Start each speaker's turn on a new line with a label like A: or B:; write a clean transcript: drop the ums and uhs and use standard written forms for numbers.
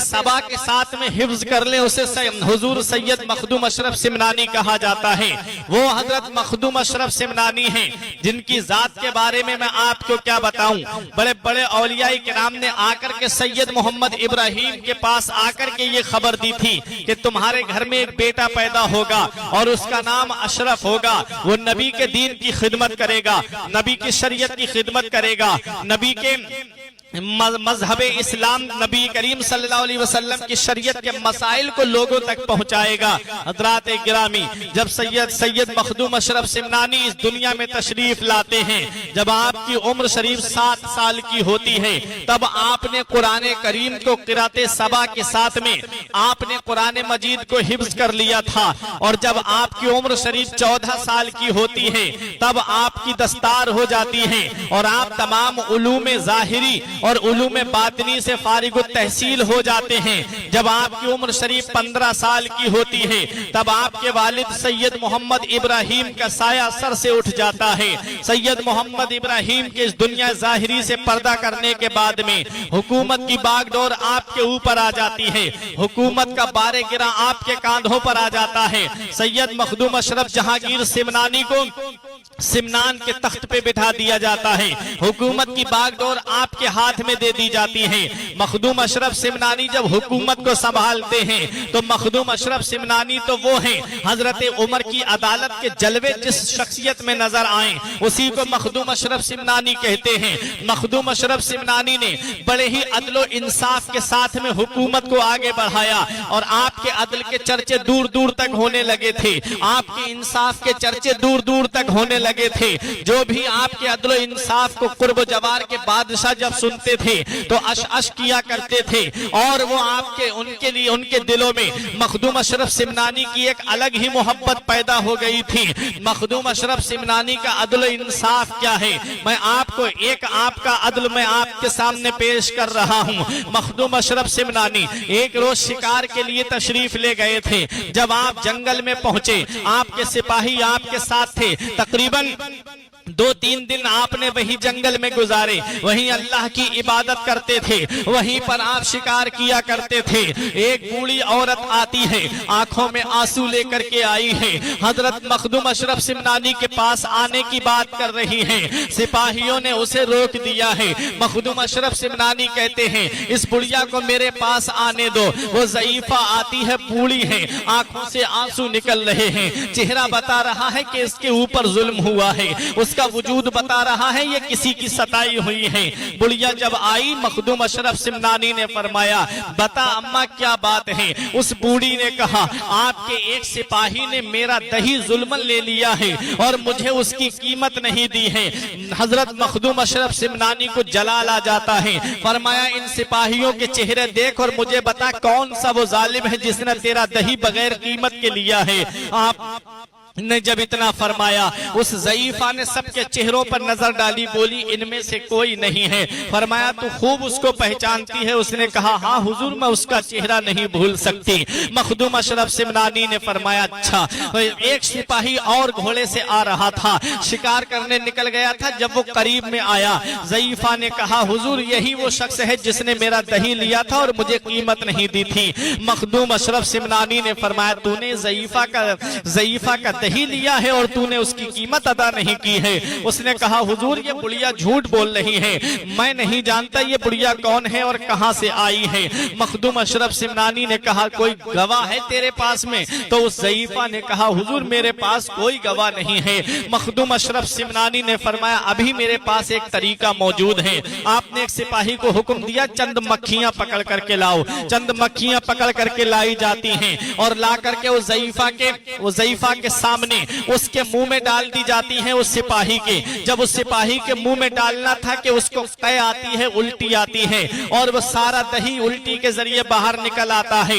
A: सबा के साथ में हिफ्ज कर ले, उसे हुजूर सैयद मखदूम अशरफ सिमनानी कहा जाता है। वो हजरत मखदूम अशरफ सिमनानी हैं जिनकी जात के बारे में मैं आपको क्या बताऊं। बड़े बड़े औलिया किराम ने आकर के सैयद मोहम्मद इब्राहिम के पास आकर के ये खबर दी थी कि तुम्हारे घर में एक बेटा पैदा होगा और उसका नाम अशरफ होगा। वो नबी के दीन की खिदमत करेगा, नबी की शरीयत की खिदमत करेगा, नबी के मजहब इस्लाम, नबी करीम सल्लल्लाहु अलैहि वसल्लम की शरीयत के मसाइल को लोगों तक पहुंचाएगा। हज़रात गिरामी, जब सैयद मखदूम अशरफ सिमनानी इस दुनिया में तशरीफ लाते हैं, जब आपकी उम्र शरीफ 7 साल की होती है, तब आपने कुरान करीम को क़िराते सबा के साथ में आपने कुरान मजीद को हिफ्ज कर लिया था। और जब आपकी उम्र शरीफ 14 साल की होती है, तब आपकी दस्तार हो जाती है और आप तमाम उलूम ज़ाहिरी और उलूम बातिनी से फारिगुत तहसील हो जाते हैं। जब आपकी उम्र शरीफ 15 साल की होती है, तब आपके वालिद सैयद मोहम्मद इब्राहिम का साया सर से उठ जाता है। सैयद मोहम्मद इब्राहिम के इस दुनिया ज़ाहिरी से पर्दा करने के बाद में हुकूमत की बागडोर आपके ऊपर आ जाती है, हुकूमत का बारे गिरा आपके कांधों पर आ जाता है। सैयद मखदूम अशरफ जहांगीर सिमनानी को सिमनान के तख्त पे बिठा दिया जाता है, हुकूमत की बागडोर आपके हाथ में दे दी जाती है। मखदूम अशरफ सिमनानी जब हुकूमत को संभालते हैं, तो मखदूम अशरफ सिमनानी तो वो हैं हजरत उमर की अदालत के जलवे जिस शख्सियत में नजर आए, उसी को मखदूम अशरफ सिमनानी कहते हैं। मखदूम अशरफ सिमनानी ने बड़े ही अदलो इंसाफ के साथ में हुकूमत को आगे बढ़ाया और आपके अदल के चर्चे दूर दूर तक होने लगे थे, आपके इंसाफ के चर्चे दूर दूर तक होने लगे थे। जो भी आपके अदलो इंसाफ को कुर्ब जवार के बादशाह जब सुनते थे तो अश अश किया करते थे और वो आपके उनके लिए उनके दिलों में मखदूम अशरफ सिमनानी की एक अलग ही मोहब्बत पैदा हो गई थी। मखदूम अशरफ सिमनानी का अदल इंसाफ क्या है, मैं आपको एक आपका अदल मैं आपके सामने पेश कर रहा हूँ। मखदूम अशरफ सिमनानी एक रोज शिकार के लिए तशरीफ ले गए थे। जब आप जंगल में पहुंचे, आपके सिपाही आपके साथ थे। तकरीबन 2-3 दिन आपने वही जंगल में गुजारे, वहीं अल्लाह की इबादत करते थे, वहीं पर आप शिकार किया करते थे। एक बूढ़ी औरत आती है, आंखों में आंसू लेकर के आई है, हजरत मखदूम अशरफ सिमनानी के पास आने की बात कर रही है। सिपाहियों ने उसे रोक दिया है। मखदूम अशरफ सिमनानी कहते हैं, इस बुढ़िया को मेरे पास आने दो। वो ज़ईफा आती है, बूढ़ी है, आंखों से आंसू निकल रहे हैं, चेहरा बता रहा है कि इसके ऊपर जुल्म हुआ है, उसका वजूद बता रहा है ये किसी की सताई हुई है। बुढ़िया जब आई, मखदूम अशरफ सिमनानी ने फरमाया, बता अम्मा क्या बात है। उस बूढ़ी ने कहा, आपके एक सिपाही ने मेरा दही जुल्मन ले लिया है और मुझे उसकी कीमत नहीं दी है। हजरत मखदूम अशरफ सिमनानी को जलाल आ जाता है। फरमाया, इन सिपाहियों के चेहरे देख और मुझे बता कौन सा वो जालिम है जिसने तेरा दही बगैर कीमत के लिया है। आप ने जब इतना फरमाया, उस ज़ईफा ने सबके चेहरों पर नजर डाली, बोली इनमें से कोई नहीं है। फरमाया, तू खूब उसको पहचानती है? उसने कहा, हाँ हुजूर, मैं उसका चेहरा नहीं भूल सकती। मखदूम अशरफ सिमनानी ने फरमाया, अच्छा। एक सिपाही और घोड़े से आ रहा था, शिकार करने निकल गया था। जब वो करीब में आया, ज़ईफा ने कहा, हुजूर यही वो शख्स है जिसने मेरा दही लिया था और मुझे कीमत नहीं दी थी। मखदूम अशरफ सिमनानी ने फरमाया, तूने ज़ईफा का दही लिया है और तूने उसकी कीमत अदा नहीं की है। उसने कहा, हुजूर ये बुढ़िया झूठ बोल रही है, मैं नहीं जानता ये बुढ़िया कौन है और कहां से आई है। मखदूम अशरफ सिमनानी ने कहा, कोई गवाह है तेरे पास में? तो उस ज़ईफा ने कहा, हुजूर मेरे पास कोई गवाह नहीं है। मखदूम अशरफ सिमनानी ने फरमाया, अभी मेरे पास एक तरीका मौजूद है। आपने एक सिपाही को हुक्म दिया, चंद मक्खियां पकड़ करके लाओ। चंद मक्खियां पकड़ करके लाई जाती हैं और ला करके उस ज़ईफा के सामने उसके मुंह में डाल दी जाती है उस सिपाही के। जब उस सिपाही के मुंह में डालना था कि उसको तय आती है, उल्टी आती है और वो सारा दही उल्टी के जरिए बाहर निकल आता है।